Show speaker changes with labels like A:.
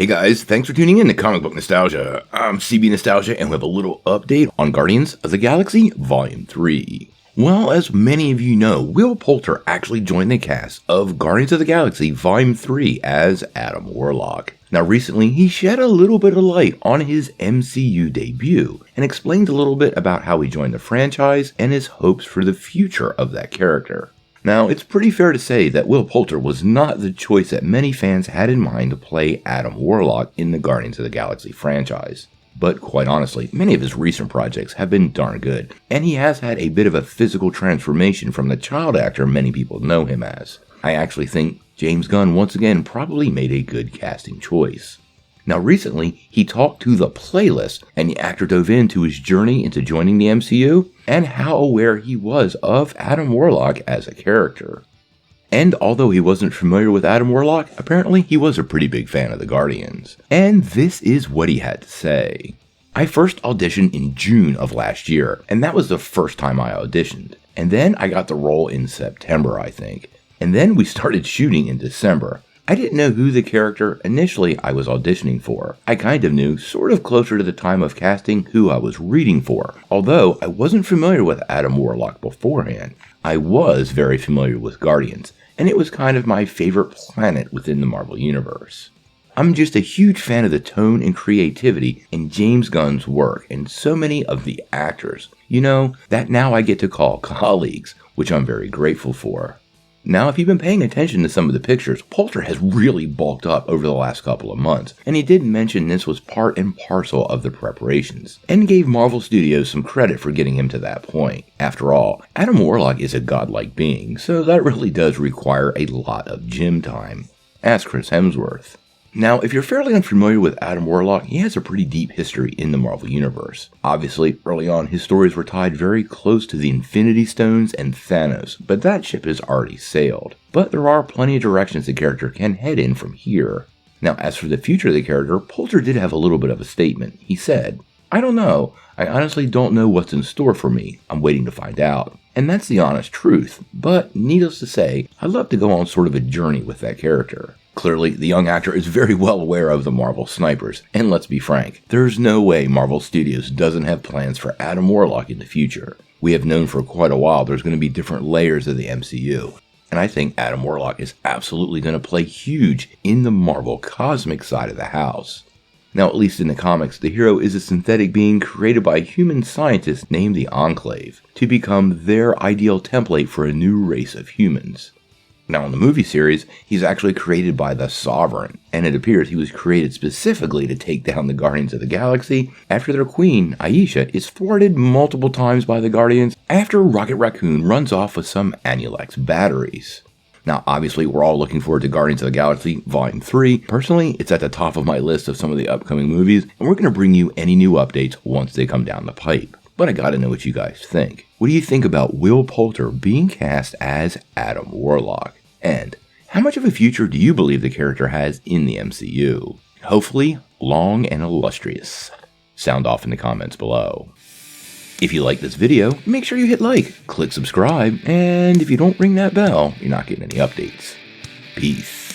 A: Hey guys, thanks for tuning in to Comic Book Nostalgia. I'm CB Nostalgia and we have a little update on Guardians of the Galaxy Volume 3. Well, as many of you know, Will Poulter actually joined the cast of Guardians of the Galaxy Volume 3 as Adam Warlock. Now recently, he shed a little bit of light on his MCU debut and explained a little bit about how he joined the franchise and his hopes for the future of that character. Now, it's pretty fair to say that Will Poulter was not the choice that many fans had in mind to play Adam Warlock in the Guardians of the Galaxy franchise. But quite honestly, many of his recent projects have been darn good, and he has had a bit of a physical transformation from the child actor many people know him as. I actually think James Gunn once again probably made a good casting choice. Now recently, he talked to The Playlist, and the actor dove into his journey into joining the MCU, and how aware he was of Adam Warlock as a character. And although he wasn't familiar with Adam Warlock, apparently he was a pretty big fan of the Guardians. And this is what he had to say. I first auditioned in June of last year, and that was the first time I auditioned. And then I got the role in September, I think. And then we started shooting in December. I didn't know who the character initially I was auditioning for. I kind of knew, sort of closer to the time of casting, who I was reading for. Although I wasn't familiar with Adam Warlock beforehand, I was very familiar with Guardians, and it was kind of my favorite planet within the Marvel Universe. I'm just a huge fan of the tone and creativity in James Gunn's work and so many of the actors, that now I get to call colleagues, which I'm very grateful for. Now, if you've been paying attention to some of the pictures, Poulter has really bulked up over the last couple of months, and he did mention this was part and parcel of the preparations, and gave Marvel Studios some credit for getting him to that point. After all, Adam Warlock is a godlike being, so that really does require a lot of gym time. Ask Chris Hemsworth. Now, if you're fairly unfamiliar with Adam Warlock, he has a pretty deep history in the Marvel Universe. Obviously, early on, his stories were tied very close to the Infinity Stones and Thanos, but that ship has already sailed. But there are plenty of directions the character can head in from here. Now, as for the future of the character, Poulter did have a little bit of a statement. He said, "I don't know. I honestly don't know what's in store for me. I'm waiting to find out." And that's the honest truth. But needless to say, I'd love to go on sort of a journey with that character. Clearly, the young actor is very well aware of the Marvel snipers, and let's be frank, there's no way Marvel Studios doesn't have plans for Adam Warlock in the future. We have known for quite a while there's going to be different layers of the MCU, and I think Adam Warlock is absolutely going to play huge in the Marvel cosmic side of the house. Now, at least in the comics, the hero is a synthetic being created by a human scientist named the Enclave to become their ideal template for a new race of humans. Now, in the movie series, he's actually created by the Sovereign, and it appears he was created specifically to take down the Guardians of the Galaxy after their queen, Aisha, is thwarted multiple times by the Guardians after Rocket Raccoon runs off with some Anulex batteries. Now, obviously, we're all looking forward to Guardians of the Galaxy Volume 3. Personally, it's at the top of my list of some of the upcoming movies, and we're going to bring you any new updates once they come down the pipe. But I gotta know what you guys think. What do you think about Will Poulter being cast as Adam Warlock? And how much of a future do you believe the character has in the MCU? Hopefully, long and illustrious. Sound off in the comments below. If you like this video, make sure you hit like, click subscribe, and if you don't ring that bell, you're not getting any updates. Peace.